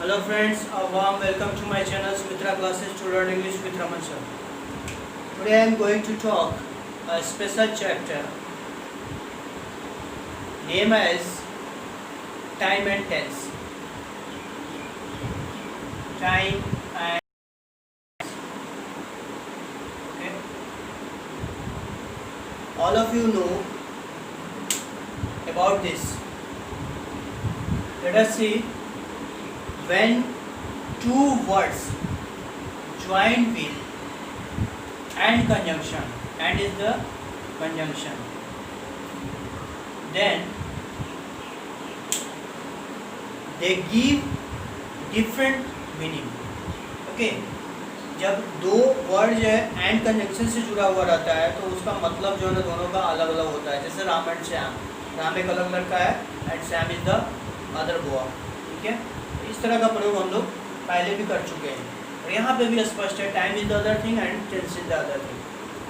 Hello friends, a warm welcome to my channel Sumitra Classes to Learn English with Raman sir. Today I am going to talk a special chapter named as Time and Tense. Time and okay. All of you know about this. Let us see. When two words join with and conjunction, and is the conjunction, then they give different meaning. Okay, जब दो word जो है and conjunction से जुड़ा हुआ रहता है तो उसका मतलब जो है ना दोनों का अलग अलग होता है. जैसे राम एंड श्याम, राम एक अलग लड़का है and Shyam is the other boy. ठीक है, इस तरह का प्रयोग हम लोग पहले भी कर चुके हैं और यहाँ पे भी स्पष्ट है time is the other thing and tense is the other thing.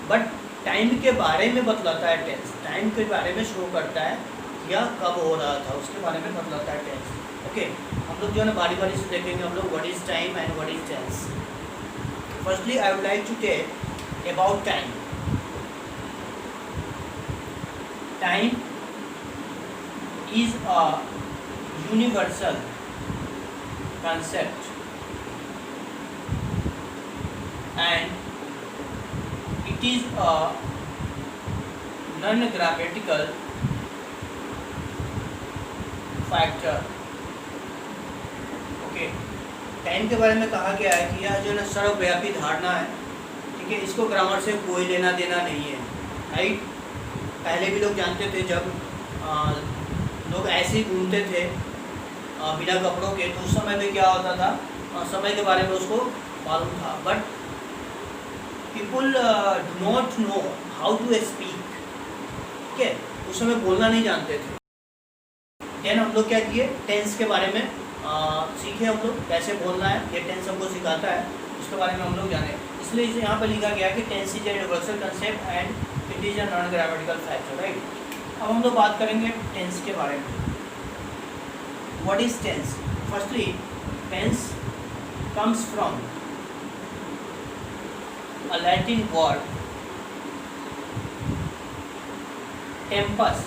But time के बारे में बतलाता है टेंस, टाइम के बारे में शो करता है या कब हो रहा था उसके बारे में बतलाता है टेंस. ओके, हम लोग जो है ना बारी बारी से देखेंगे हम लोग what is time and what is tense. Firstly I would like to tell about time. Time is a universal concept and it is a non-grammatical factor. Okay, time के बारे में कहा गया है कि यह जो है ना सर्वव्यापी धारणा है. ठीक है, इसको ग्रामर से कोई लेना देना नहीं है. राइट, पहले भी लोग जानते थे जब लोग ऐसे ही घूमते थे बिना कपड़ों के, तो उस समय में क्या होता था, समय के बारे में उसको मालूम था. But people do not know how to speak. ठीक है, उस समय बोलना नहीं जानते थे. देन हम लोग क्या किए, टेंस के बारे में सीखे. हम लोग कैसे बोलना है ये टेंस हमको सिखाता है, उसके बारे में हम लोग जाने. इसलिए इसे यहाँ पर लिखा गया कि tense is a universal concept and it is a non grammatical factor. Right, अब हम लोग बात करेंगे टेंस के बारे में. What is tense? Firstly, tense comes from a Latin word tempus.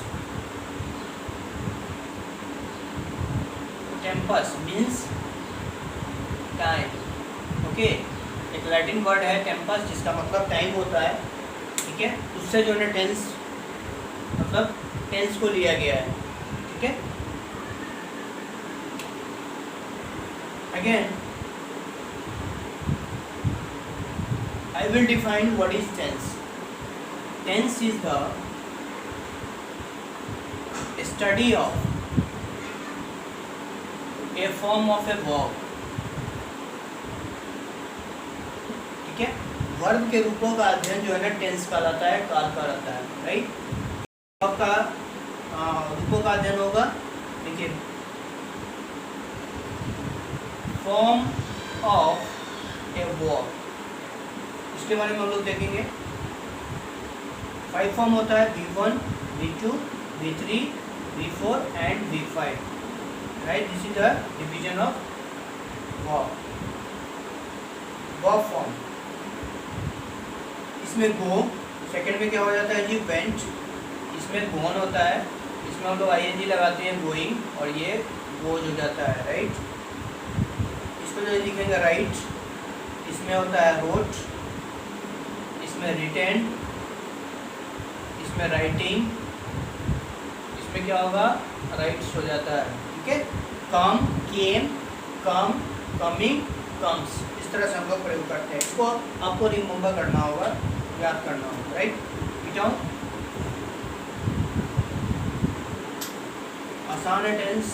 Tempus means time. Okay, एक लैटिन वर्ड है tempus जिसका मतलब टाइम होता है. ठीक है, उससे जो है टेंस मतलब टेंस को लिया गया है. ठीक है, again I will define what is tense. Tense is the study of a form of a verb. ठीक है, वर्ब के रूपों का अध्ययन जो है ना टेंस कहलाता है, काल कहलाता है. राइट, वर्ब का रूपों का अध्ययन होगा. देखिए, फॉर्म ऑफ ए वर्ब, इसके बारे में हम लोग देखेंगे. 5 फॉर्म होता है, V1, V2, V3, V4 and V5. Right, this is the division of verb. Verb form, इसमें गो, सेकंड में क्या हो जाता है जी, वेंट. इसमें गोन होता है, इसमें हम लोग ING लगाते हैं, गोइंग, और ये गोज हो जाता है. राइट, इसको जो लिखेंगे राइट, इसमें होता है रोट, इसमें रिटेन, इसमें राइटिंग, इसमें क्या होगा, राइट्स हो जाता है. ठीक है, कम, केम, कम, कमिंग, कम्स, इस तरह से हम लोग प्रयोग करते हैं. इसको आपको रिमेम्बर करना होगा, याद करना होगा. राइट, डाउन, आसान है टेंस,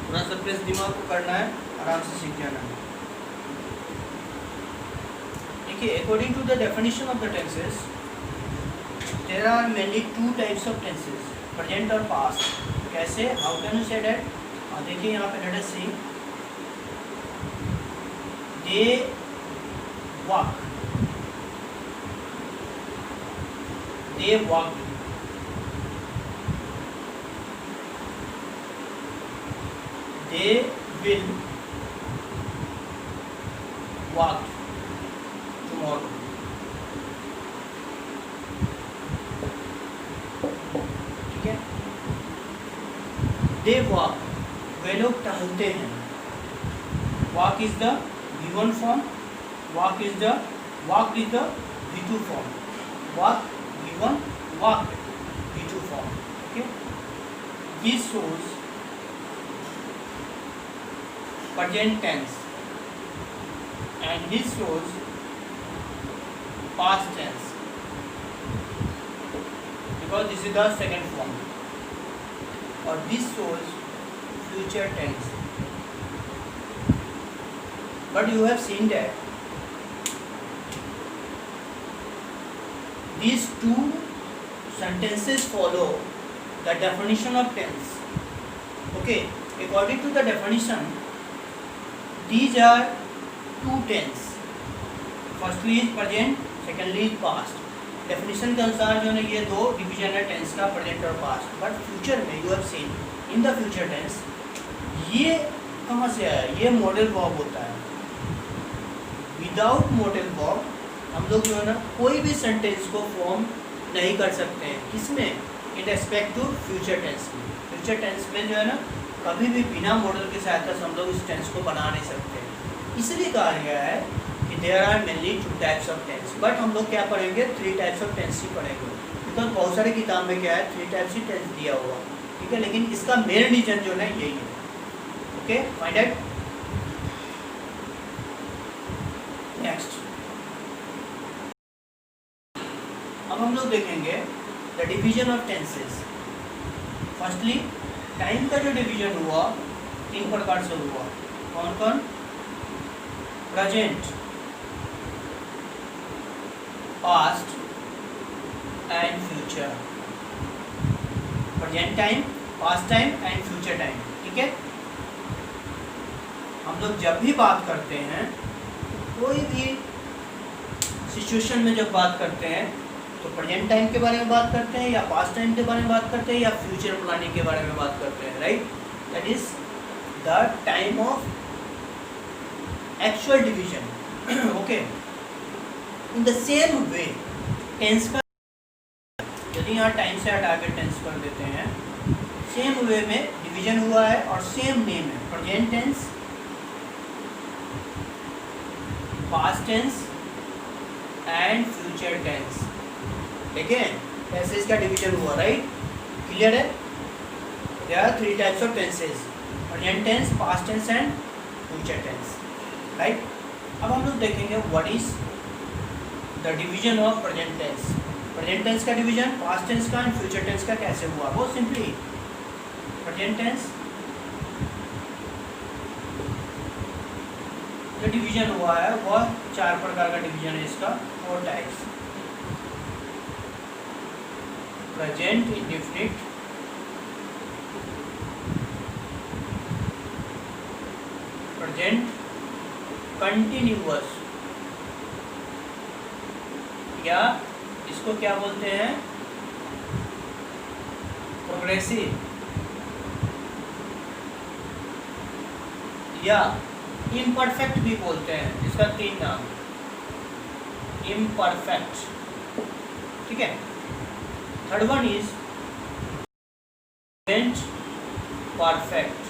थोड़ा सा प्रेस दिमाग को करना है, आराम से सीख जाना है. देखिए, according to the definition of the tenses there are mainly 2 types of tenses, present और पास्ट. कैसे, how can you say that? देखिए यहाँ पे let us see, they walk, they walk, they will walked tomorrow. ठीक है, they walk, वे लोग टहलते हैं. walk is the V1 form, walked is the V2 form. walk V1, walked V2 form. Okay, this shows present tense and this shows past tense because this is the second form, or this shows future tense. But you have seen that these two sentences follow the definition of tense. Okay, according to the definition, these are two tense. Firstly is present, secondly is past. Definition के अनुसार जो है ये दो division है tense का, present और past. But future में you have seen in the future tense ये कहाँ से आया? ये मॉडल वर्ब होता है. विदाउट मॉडल वर्ब हम लोग जो है ना कोई भी सेंटेंस को फॉर्म नहीं कर सकते हैं. किसमें? In respect to future tense में. फ्यूचर टेंस में जो है ना कभी भी बिना मॉडल की सहायता से हम लोग इस टेंस को बना नहीं सकते. इसलिए कहा गया है कि there are mainly two types of tense. But हम लोग क्या पढ़ेंगे? 3 टाइप्स ऑफ टेंस ही पढ़ेंगे, बिकॉज बहुत सारी किताब में क्या है 3 टाइप्स ही टेंस दिया हुआ. ठीक है, लेकिन इसका मेन रीजन जो है यही है. Okay, find out. नेक्स्ट अब हम लोग देखेंगे the division of tenses. Firstly time का जो डिवीजन हुआ 3 प्रकार से हुआ. कौन कौन? Present, past and future. Present time, past time and future time. ठीक है, हम लोग जब भी बात करते हैं कोई भी सिचुएशन में जब बात करते हैं तो प्रेजेंट टाइम के बारे में बात करते हैं या पास्ट टाइम के बारे में बात करते हैं या फ्यूचर प्लानिंग के बारे में बात करते हैं. Right, that is the time of actual division. Okay, in the same way tense का, यदि यहाँ टाइम से हटा के टेंस कर देते हैं, सेम वे में डिवीजन हुआ है और सेम नेम है. Present tense, past tense and future tense. ठीक है, ऐसे इसका डिवीजन हुआ. राइट, क्लियर है? There are 3 types of tenses, present tense, past tense and future tense. Right, अब हम लोग देखेंगे what is the division of present tense. Present tense का डिवीजन पास्ट टेंस का एंड फ्यूचर टेंस का कैसे हुआ. बहुत सिंपली, प्रेजेंट टेंस जो डिवीजन हुआ है वह 4 प्रकार का डिवीजन है इसका, 4 types. Present indefinite, present continuous, या इसको क्या बोलते हैं? प्रोग्रेसिव, या इम्परफेक्ट भी बोलते हैं. इसका 3 नाम. इम्परफेक्ट. ठीक है, third one is present perfect.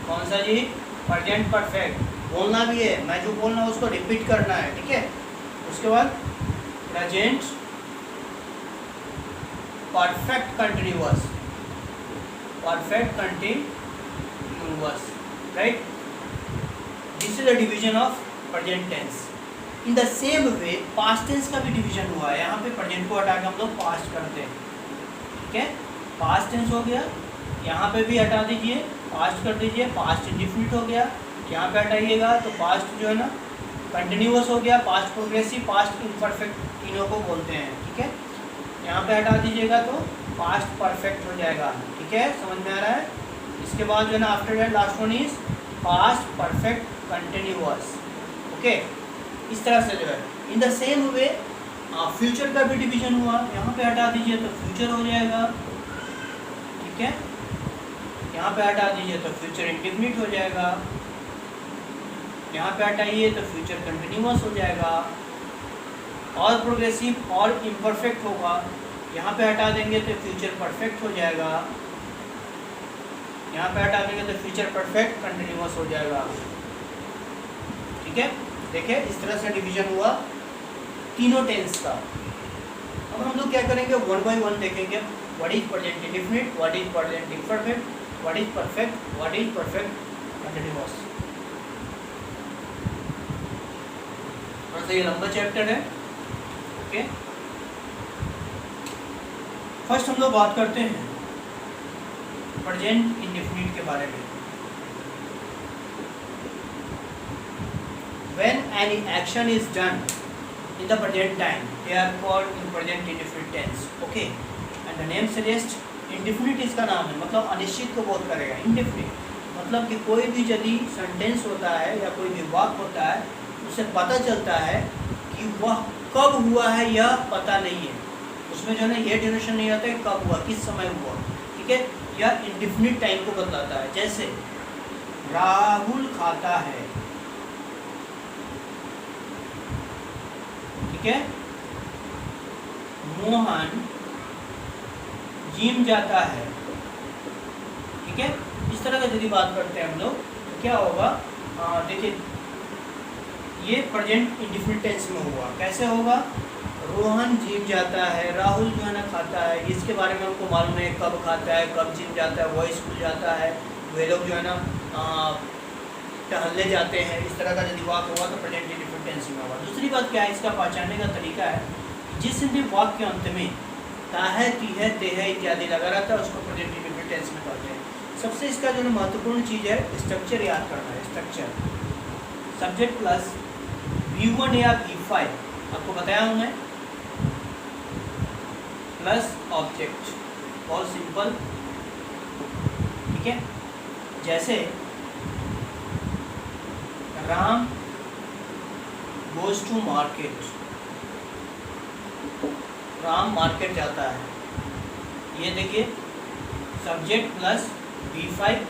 कौन सा जी? Present perfect. बोलना भी है, मैं जो बोल रहा हूँ उसको रिपीट करना है. ठीक है, उसके बाद present perfect continuous, perfect continuous. Right, this is the division of present tense. In the same way past tense का भी डिवीजन हुआ है. यहाँ पे प्रेजेंट को हटा के हम लोग पास्ट करते हैं. ठीक है, पास्ट टेंस हो गया, यहाँ पे भी हटा दीजिए, पास्ट कर दीजिए. पास्ट इंडेफिनिट हो गया, यहाँ पे हटाइएगा तो पास्ट जो है ना कंटिन्यूअस हो गया. पास्ट प्रोग्रेसिव, पास्ट इम्परफेक्ट, तीनों को बोलते हैं. ठीक है, यहाँ पे हटा दीजिएगा तो पास्ट परफेक्ट हो जाएगा. ठीक है, समझ में आ रहा है? इसके बाद जो है ना after that last one is past perfect continuous. Okay, इस तरह से जो है इन द सेम वे फ्यूचर का भी डिवीजन हुआ. यहाँ पे हटा दीजिए तो फ्यूचर हो जाएगा. ठीक है, यहाँ पे हटा दीजिए तो फ्यूचर इंडेफिनिट हो जाएगा. यहाँ पे हटाइए तो फ्यूचर कंटिन्यूअस हो जाएगा। और प्रोग्रेसिव और इम्परफेक्ट होगा, यहाँ पे हटा देंगे तो फ्यूचर परफेक्ट हो जाएगा, यहाँ पे हटा देंगे तो फ्यूचर परफेक्ट कंटिन्यूअस हो जाएगा। ठीक है, देखिए इस तरह से डिवीजन हुआ तीनों टेंस का। अब हम लोग क्या करेंगे, वन बाय वन देखेंगे। What is present indefinite, what is present imperfect, what is perfect, what is perfect continuous. थोड़ा सा ये लंबा चैप्टर है। ओके, फर्स्ट हम लोग बात करते हैं प्रेजेंट इंडेफिनिट के बारे में। When any action is done in the present time, they are called in present indefinite tense. Okay, and the name suggests indefinite इसका नाम है, मतलब अनिश्चित को बोध करेगा। indefinite मतलब कि कोई भी यदि सेंटेंस होता है या कोई भी वाक्य होता है, उससे पता चलता है कि वह कब हुआ है यह पता नहीं है। उसमें जो है ना ये ड्यूरेशन नहीं आता है कब हुआ, किस समय हुआ। ठीक है, यह इंडेफिनिट टाइम को बतलाता है। जैसे राहुल खाता है, ठीक है, मोहन जिम जाता है। ठीक है, इस तरह का यदि बात करते हैं हम लोग तो क्या होगा, देखिए ये प्रेजेंट इंडेफिनिट टेंस में हुआ। कैसे होगा, रोहन जिम जाता है, राहुल जो है ना खाता है। इसके बारे में हमको मालूम है कब खाता है, कब जिम जाता है, वह स्कूल जाता है, वे लोग जो है ना टहलने जाते हैं। इस तरह का यदि वाक्य हुआ तो प्रेजेंट इंडेफिनिट टेंस में होगा। दूसरी बात क्या है, इसका पहचानने का तरीका है, जिस हिंदी वाक्य के अंत में ता है, ती है, ते है इत्यादि लगा रहता है उसको प्रेजेंट इंडेफिनिट टेंस में कहते हैं। सबसे इसका जो महत्वपूर्ण चीज़ है स्ट्रक्चर याद करना है। स्ट्रक्चर सब्जेक्ट प्लस V1 या V5 आपको बताया हूँ मैं, प्लस ऑब्जेक्ट, बहुत सिंपल। ठीक है, जैसे Ram goes to market, Ram market जाता है। ये देखिए subject plus V5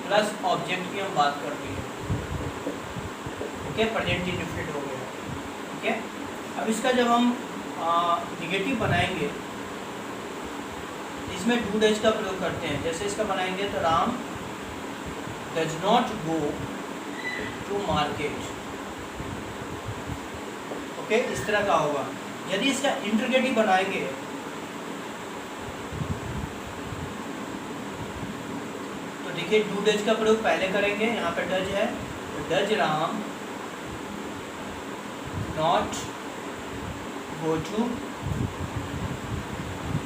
plus object की हम बात करते हैं। ओके, प्रेजेंट इंडेफिनिट हो गया। ठीक है, अब इसका जब हम निगेटिव बनाएंगे इसमें डू डज का प्रयोग करते हैं। जैसे इसका बनाएंगे तो Ram does not go to market. Okay, इस तरह का होगा। यदि इसका इंटरगेटिव बनाएंगे तो देखिए डू डज का प्रयोग पहले करेंगे, यहाँ पे डज है तो does Ram not go to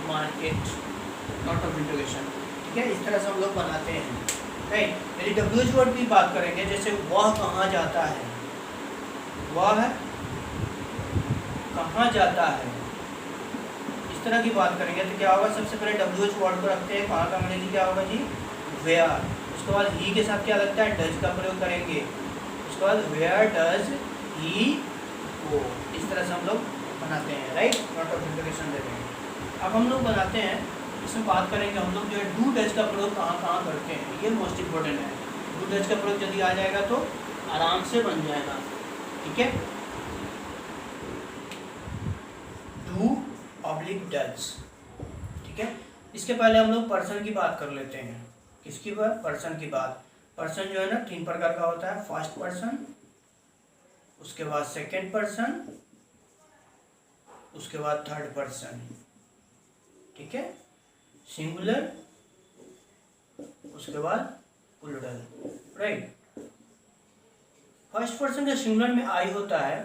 market, note of interrogation. ठीक है, इस तरह से हम लोग बनाते हैं। राइट, यदि डब्ल्यूएच वर्ड की बात करेंगे, जैसे वह कहाँ जाता है, वह कहाँ जाता है, इस तरह की बात करेंगे तो क्या होगा, सबसे पहले डब्ल्यूएच वर्ड को रखते हैं, कहाँ का अंग्रेजी क्या होगा जी, वेयर। उसके बाद ही के साथ क्या लगता है, डज का प्रयोग करेंगे। उसके बाद वेयर डज ही गो। इस तरह से हम लोग बनाते हैं। राइट, नॉट ऑफ इंटरोगेशन देते हैं। अब हम लोग बनाते हैं, इसमें बात करेंगे हम लोग जो है डू डज का प्रयोग कहाँ कहाँ करते हैं, ये मोस्ट इम्पोर्टेंट है। डू डज का प्रयोग यदि आ जाएगा तो आराम से बन जाएगा। ठीक है, डू ऑब्लिक डज। ठीक है, इसके पहले हम लोग पर्सन की बात कर लेते हैं। किसकी बात, पर्सन की बात। पर्सन जो है ना 3 प्रकार का होता है, फर्स्ट पर्सन, उसके बाद सेकेंड पर्सन, उसके बाद थर्ड पर्सन। ठीक है, सिंगुलर, उसके बाद प्लूरल। राइट, फर्स्ट पर्सन के सिंगुलर में आई होता है,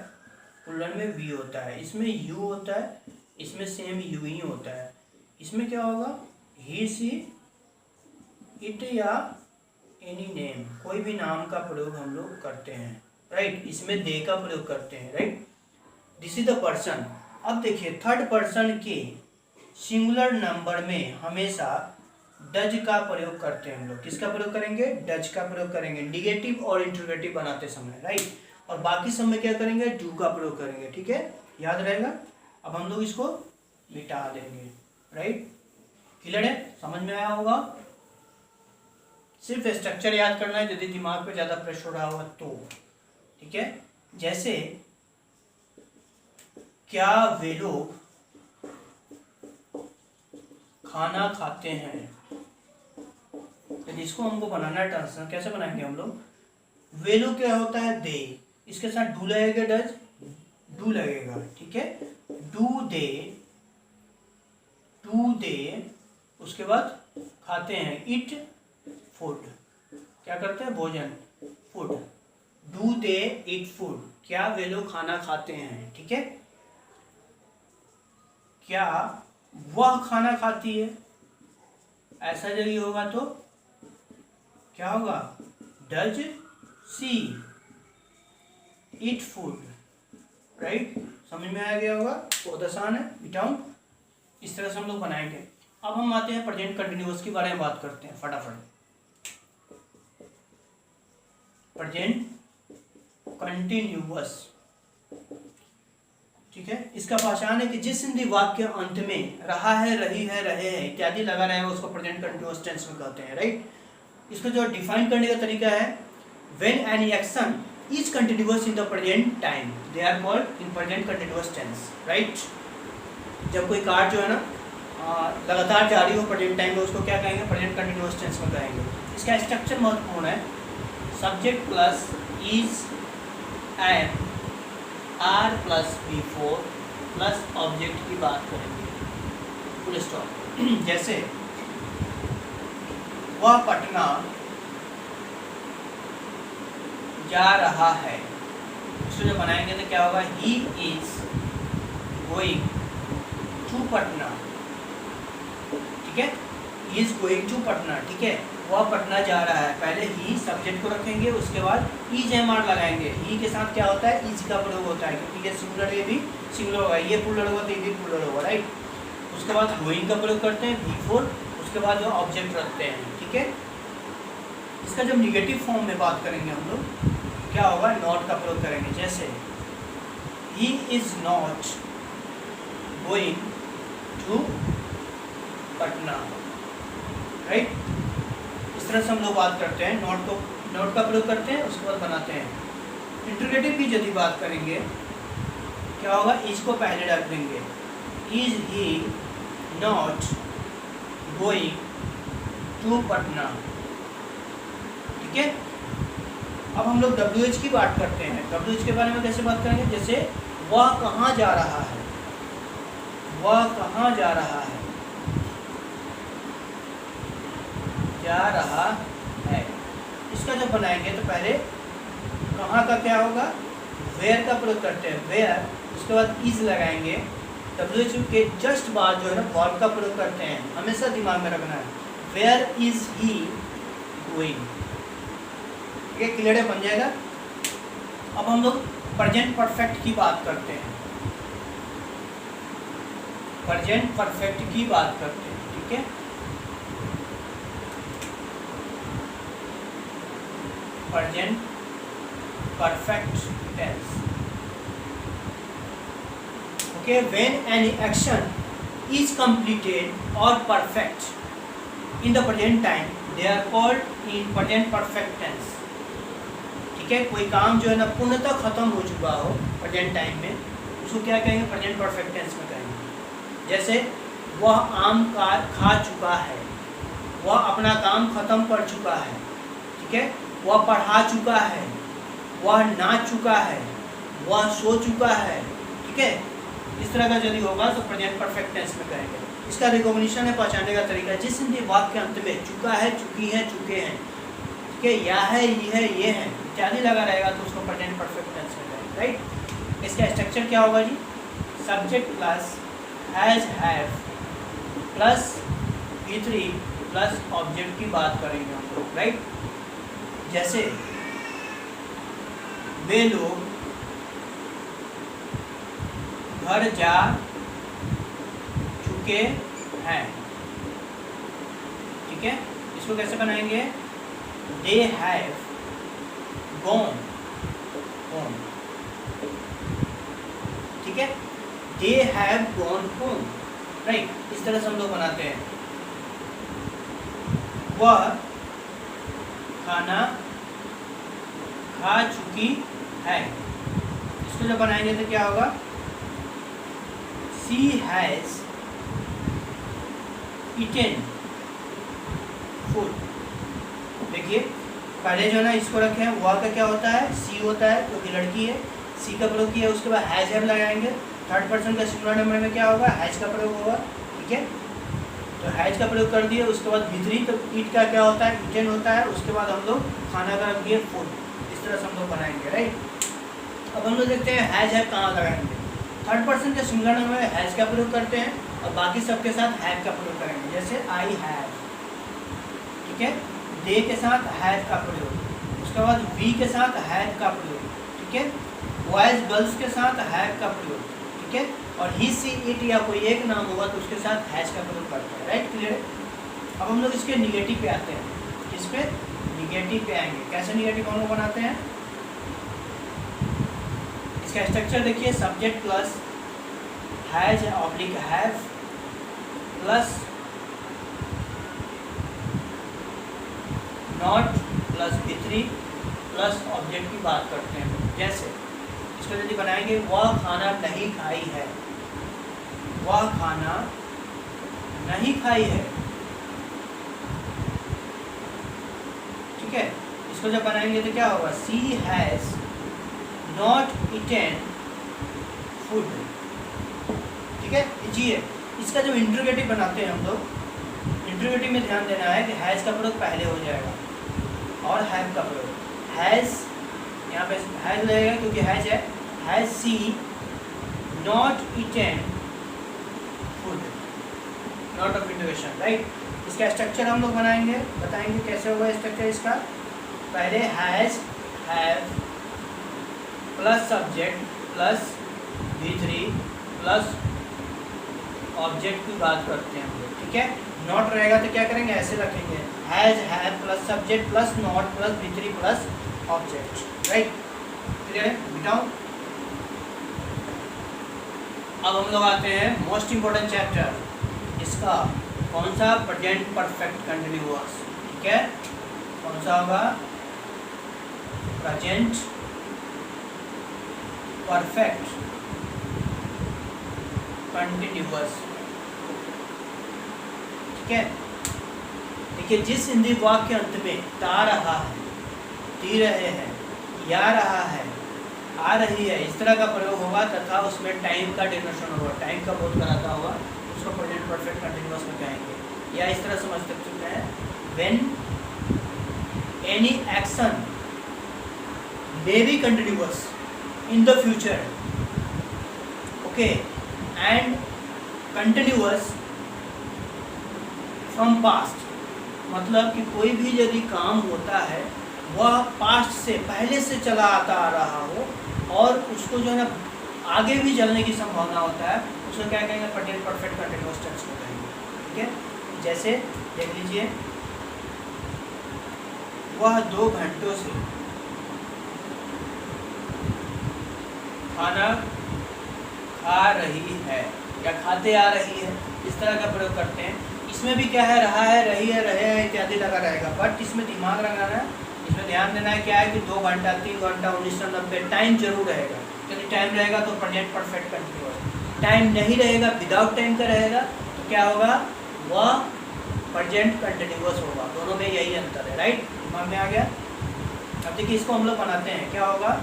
प्लूरल में वी होता है, इसमें यू होता है, इसमें सेम यू ही होता है। इसमें क्या होगा, ही, सी, इट या एनी नेम, कोई भी नाम का प्रयोग हम लोग करते हैं। राइट, इसमें दे का प्रयोग करते हैं। Right, this is the person. अब देखिए थर्ड पर्सन के सिंगुलर नंबर में हमेशा डज का प्रयोग करते हैं हम लोग। किसका प्रयोग करेंगे, डज का प्रयोग करेंगे, निगेटिव और इंटरोगेटिव बनाते समय। राइट, और बाकी समय क्या करेंगे, डू का प्रयोग करेंगे। ठीक है, याद रहेगा। अब हम लोग इसको मिटा देंगे। राइट, क्लियर है, समझ में आया होगा। सिर्फ स्ट्रक्चर याद करना है, यदि दिमाग पे ज़्यादा प्रेशर हो रहा होगा तो। ठीक है, जैसे क्या वे लोग खाना खाते हैं, तो इसको हमको बनाना है ट्रांसलेशन। कैसे बनाएंगे हम लोग? वे लोग क्या होता है? दे, इसके साथ डू लगेगा, डज डू लगेगा, ठीक है। डू दे उसके बाद खाते हैं, इट फूड, क्या करते हैं? भोजन, food. Do they it food, क्या वे लोग खाना खाते हैं, ठीक है। क्या वह खाना खाती है, ऐसा यदि होगा तो क्या होगा? Does she eat food, right. समझ में आ गया होगा, बहुत आसान है, बिटाऊं। इस तरह से हम लोग बनाएंगे। अब हम आते हैं प्रेजेंट कंटिन्यूअस के बारे में बात करते हैं फटाफट। प्रेजेंट कंटिन्यूअस, ठीक है। इसका पहचान है कि जिस हिंदी वाक्य अंत में रहा है, रही है, रहे हैं इत्यादि लगा रहेगा उसको प्रेजेंट कंटिन्यूअस टेंस में कहते हैं, राइट। इसको जो डिफाइन करने का तरीका है, when any action is continuous in the present time they are called in present continuous tense, right. जब कोई कार्य जो है ना लगातार जारी हो प्रेजेंट टाइम में, उसको क्या कहेंगे? प्रेजेंट कंटिन्यूअस टेंस में कहेंगे। इसका स्ट्रक्चर महत्वपूर्ण है, subject plus is, am, are plus before plus object की बात करेंगे, फुल स्टॉप। जैसे वह पटना जा रहा है, इसको जो बनाएंगे तो क्या होगा? He is going to Patna, ठीक है। He is going to Patna, ठीक है। वह पटना जा रहा है, पहले ही सब्जेक्ट को रखेंगे, उसके बाद इज एम आर लगाएंगे। ही के साथ क्या होता है? इज का प्रयोग होता है, क्योंकि ये सिंगुलर, ये भी सिंगुलर होगा, ये प्लूरल होगा तो ये भी प्लूरल होगा, राइट। उसके बाद गोइंग का प्रयोग करते हैं, बिफोर, उसके बाद जो ऑब्जेक्ट रखते हैं, ठीक है। इसका जब निगेटिव फॉर्म में बात करेंगे हम लोग, क्या होगा? नॉट का प्रयोग करेंगे। जैसे he is not going to Patna, right. इस तरह से हम लोग बात करते हैं, नॉट का प्रयोग करते हैं, उसके बाद बनाते हैं। इंटरोगेटिव की यदि बात करेंगे, क्या होगा? इज को पहले रख देंगे, is he not going to Patna, ठीक है। अब हम लोग WH की बात करते हैं। WH के बारे में कैसे बात करेंगे? जैसे वह कहाँ जा रहा है, वह कहाँ जा रहा है, जा रहा है। इसका जब बनाएंगे तो पहले कहाँ का क्या होगा? वेयर का प्रयोग करते हैं, वेयर, उसके बाद इज लगाएंगे। WH के जस्ट बाद जो है ना वर्ब का प्रयोग करते हैं, हमेशा दिमाग में रखना है। वेयर इज ही गोइंग, ये क्लियर है, बन जाएगा। अब हम लोग प्रेजेंट परफेक्ट की बात करते हैं, प्रेजेंट परफेक्ट की बात करते हैं, ठीक है। Present perfect tense, okay. When any action is completed और perfect in the present time they are called in present perfect tense, ठीक है। कोई काम जो है ना पूर्णतः खत्म हो चुका हो प्रेजेंट टाइम में, उसको क्या कहेंगे? प्रेजेंट परफेक्ट टेंस में कहेंगे। जैसे वह आम का खा चुका है, वह अपना काम खत्म कर चुका है, ठीक है। वह पढ़ा चुका है, वह नाच चुका है, वह सो चुका है, ठीक है। इस तरह का यदि होगा तो प्रेजेंट परफेक्ट टेंस में कहेंगे। इसका रिकॉग्निशन है, पहचानने का तरीका, जिस हिंदी वाक्य अंत में चुका है, चुकी है, चुके हैं, ठीक है, या है, ये है इत्यादि लगा रहेगा तो उसको प्रेजेंट परफेक्ट टेंस में कहेंगे, राइट। इसका स्ट्रक्चर क्या होगा जी? Subject plus has, have plus V3 plus object की बात करेंगे हम लोग, राइट। जैसे वे लोग घर जा चुके हैं, ठीक है। इसको कैसे बनाएंगे? दे हैव गॉन होम, ठीक है। They have gone home, right. इस तरह से हम लोग बनाते हैं। वह खाना खा चुकी हैड, इसको जब बनाएंगे तो क्या होगा, सी हैज ईटेन फूड। देखिए पहले जो है ना इसको रखे हैं, वह का क्या होता है, सी होता है क्योंकि लड़की है, सी का प्रयोग किया, उसके बाद हैज हैव लगाएंगे, थर्ड पर्सन का सिंगुलर नंबर में क्या होगा, हैज का प्रयोग होगा। ठीक है, तो हैज का प्रयोग कर दिए, उसके बाद भितरी, तो ईट का क्या होता है, ईटेन होता है, उसके बाद हम लोग खाना का रख दिए फूड। इस तरह से हम लोग बनाएंगे, राइट। अब हम लोग देखते हैं हैज हैव कहाँ लगाएंगे। थर्ड पर्सन के सिंगुलर नंबर में हैज का प्रयोग करते हैं और बाकी सबके साथ हैव का प्रयोग करेंगे, जैसे आई हैव। ठीक है, दे के साथ हैव का प्रयोग, उसके बाद वी के साथ हैव का प्रयोग। ठीक है, बॉयज गर्ल्स के साथ हैव का प्रयोग। ठीक है, और ही सी इट या कोई एक नाम होगा तो उसके साथ हैज का प्रयोग करते हैं, राइट, क्लियर। अब हम लोग इसके निगेटिव पे आते हैं, किस पे, निगेटिव पे आएंगे। कैसे निगेटिव हम लोग बनाते हैं, इसका स्ट्रक्चर देखिए, subject plus has oblique have plus not plus भितरी प्लस ऑब्जेक्ट की बात करते हैं। जैसे इसको यदि बनाएंगे, वह खाना नहीं खाई है, वह खाना नहीं खाई है। ठीक है, इसको जब बनाएंगे तो क्या होगा, सी हैज नॉट ईटेन फूड। ठीक है जी, इसका जो इंट्रोगेटिव बनाते हैं हम लोग, इंट्रोगेटिव में ध्यान देना है कि हैज़ का प्रयोग पहले हो जाएगा और हैव का प्रयोग। हैज़ यहाँ पे हैज़ लगेगा क्योंकि हैज़ है, has she not eaten food, note of interrogation, right. इसका स्ट्रक्चर हम लोग बनाएंगे, बताएंगे कैसे होगा स्ट्रक्चर इसका। पहले has have plus subject plus V3 plus object की बात करते हैं हम लोग। ठीक है, नॉट रहेगा तो क्या करेंगे, ऐसे रखेंगे, has have plus subject plus not plus V3 plus object, right, clear है, बताओ। अब हम लोग आते हैं मोस्ट इम्पोर्टेंट चैप्टर, इसका कौन सा, प्रेजेंट परफेक्ट कंटिन्यूअस। ठीक है, कौन सा होगा, प्रेजेंट परफेक्ट कंटिन्यूअस। ठीक है, देखिए जिस हिंदी वाक्य के अंत में ता रहा है, ती रहे हैं, या रहा है, आ रही है, इस तरह का प्रयोग होगा तथा उसमें टाइम का डिनोशन होगा, टाइम का बोध कराता होगा, उसको प्रेजेंट परफेक्ट कंटिन्यूअस में कहेंगे। या इस तरह समझ सकते हैं, when any action may be continuous in the future, okay, and continuous from past, मतलब कि कोई भी यदि काम होता है वह पास्ट से, पहले से चला आता आ रहा हो और उसको जो है ना आगे भी चलने की संभावना होता है, उसको क्या कहेंगे, प्रेजेंट परफेक्ट कंटिन्यूअस टेंस को कहेंगे। ठीक है, जैसे देख लीजिए, वह 2 घंटों से खाना खा रही है या खाते आ रही है, इस तरह का प्रयोग करते हैं। इसमें भी क्या है, रहा है, रही है, रहे हैं इत्यादि लगा रहेगा, बट इसमें दिमाग लगाना है, इसमें ध्यान देना है क्या है कि 2 घंटा 3 घंटा 1990 टाइम जरूर रहेगा। यदि टाइम रहेगा तो प्रेजेंट परफेक्ट कंटिन्यूअस, टाइम नहीं रहेगा, विदाउट टाइम का रहेगा तो क्या होगा, वह प्रेजेंट कंटिन्यूअस होगा। दोनों में यही अंतर है, राइट, दिमाग में आ गया। अब देखिए इसको हम लोग बनाते हैं, क्या होगा,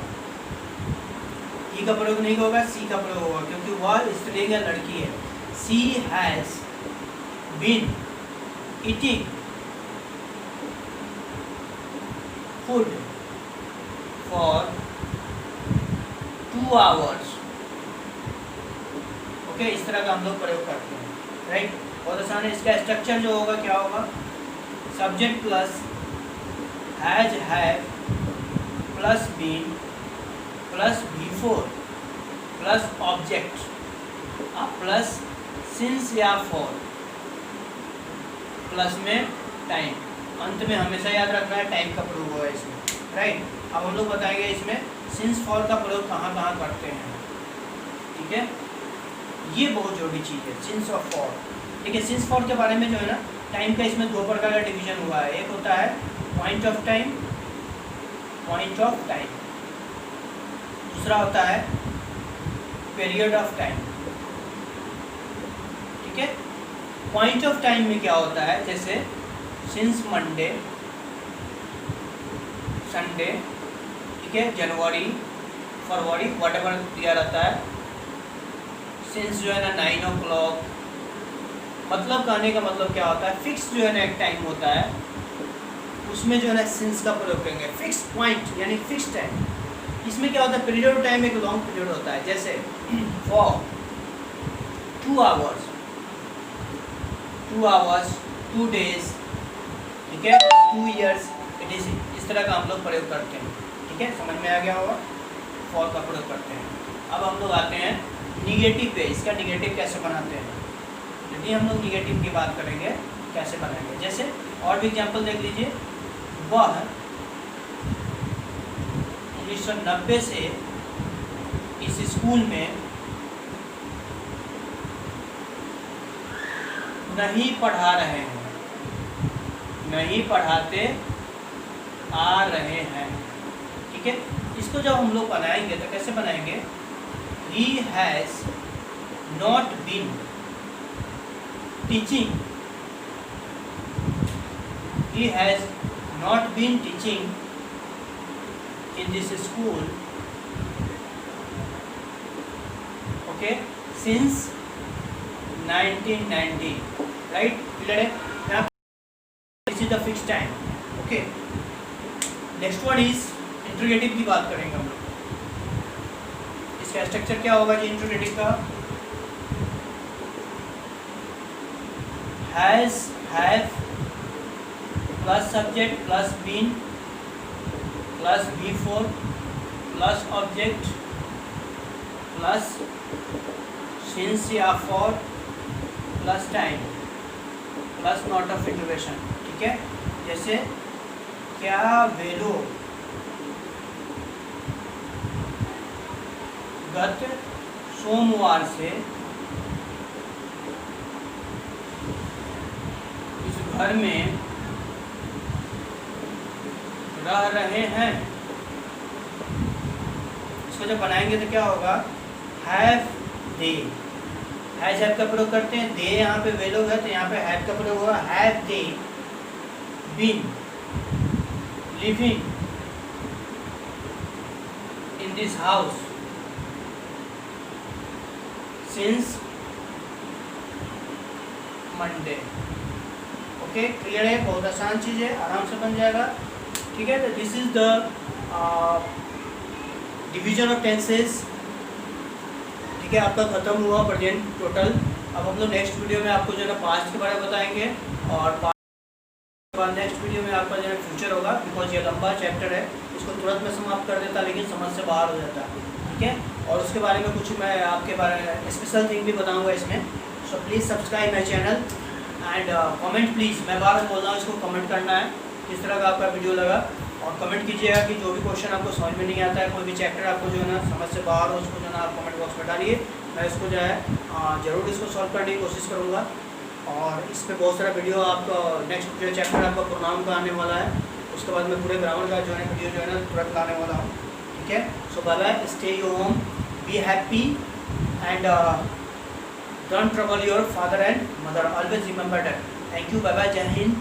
ई का प्रयोग नहीं होगा, सी का प्रयोग होगा, क्योंकि वह स्त्रीलिंग या लड़की है। She has been eating food for 2 hours. Okay, इस तरह का हम लोग प्रयोग करते हैं, राइट, बहुत आसान है। इसका स्ट्रक्चर जो होगा क्या होगा, subject plus has have plus been plus V4 plus object plus since या फॉर प्लस में टाइम, अंत में हमेशा याद रखना है टाइम का प्रयोग हुआ है इसमें, राइट। अब हम लोग बताएंगे इसमें सिंस फॉर का प्रयोग कहाँ कहाँ करते हैं। ठीक है, ये बहुत जरूरी चीज़ है, सिंस और फॉर। ठीक है, सिंस फॉर के बारे में जो है ना, टाइम का इसमें 2 प्रकार का डिवीजन हुआ है। एक होता है point of time, point of time, दूसरा होता है पीरियड ऑफ टाइम, ठीक है। पॉइंट ऑफ टाइम में क्या होता है, जैसे सिंस मंडे, संडे, ठीक है, जनवरी, फरवरी, व्हाटएवर दिया रहता है। सिंस जो है ना 9 o'clock, मतलब कहने का मतलब क्या होता है, फिक्स जो है ना एक टाइम होता है, उसमें जो है ना सिंस का प्रयोग करेंगे। फिक्स पॉइंट यानी फिक्स टाइम। इसमें क्या होता है, पीरियड ऑफ टाइम एक लॉन्ग पीरियड होता है, जैसे फॉर 2 hours, 2 hours, 2 days, ठीक है, 2 years, इट इज इस तरह का हम लोग प्रयोग करते हैं, ठीक है, समझ में आ गया होगा। फॉर का प्रयोग करते हैं। अब हम लोग आते हैं निगेटिव पे। इसका निगेटिव कैसे बनाते हैं, यदि हम लोग निगेटिव की बात करेंगे कैसे बनाएंगे, जैसे और भी एग्जाम्पल देख लीजिए। वह 1990 से इस स्कूल में नहीं पढ़ा रहे हैं, नहीं पढ़ाते आ रहे हैं, ठीक है। इसको जब हम लोग बनाएंगे तो कैसे बनाएंगे, he has not been teaching, he has not been teaching in this school, okay, since 1990, right, clear है। now this is the fixed time, okay। next one is interrogative की बात करेंगे हम लोग। इसका स्ट्रक्चर क्या होगा जी इंट्रोगेटिव का, has, have plus subject plus been plus before plus object plus since या for plus time plus not of intervention, ठीक है। जैसे क्या वे लोग गत सोमवार से इस घर में रह रहे हैं। इसको जब बनाएंगे तो क्या होगा, हैव दे, हैज हैव का प्रयोग करते हैं, दे यहाँ पे वे लोग है तो यहाँ पे हैव का प्रयोग होगा, have they been living in this house since Monday, okay, clear है। बहुत आसान चीज़ है, आराम से बन जाएगा, ठीक है। तो this is the division of tenses, ठीक है, आपका खत्म हुआ प्रेजेंट टोटल। अब हम लोग नेक्स्ट वीडियो में आपको जो है ना पास्ट के बारे में बताएंगे, और बाद नेक्स्ट वीडियो में आपका जो है फ्यूचर होगा, बिकॉज ये लंबा चैप्टर है, इसको तुरंत में समाप्त कर देता लेकिन समझ से बाहर हो जाता है, ठीक है। और उसके बारे में कुछ मैं आपके बारे में स्पेशल थिंग भी बताऊंगा इसमें। So please subscribe my channel and comment please, मैं बार बार बोल रहा हूँ, इसको कमेंट करना है किस तरह का आपका वीडियो लगा, और कमेंट कीजिएगा कि जो भी क्वेश्चन आपको समझ में नहीं आता है, कोई भी चैप्टर आपको जो है ना समझ से बाहर हो, उसको जो है ना आप कमेंट बॉक्स में डालिए, मैं इसको जो है ज़रूर इसको सॉल्व करने की कोशिश करूँगा। और इस पर बहुत सारा वीडियो आपका नेक्स्ट जो चैप्टर आपका प्रोनाउन का आने वाला है, उसके बाद मैं पूरे ग्रामर का जो है वीडियो जो है ना तुरंत लाने वाला हूँ, ठीक है। So bye bye, stay your home, be happy and don't trouble your father and mother, always remember that। thank you, bye bye, jai hind।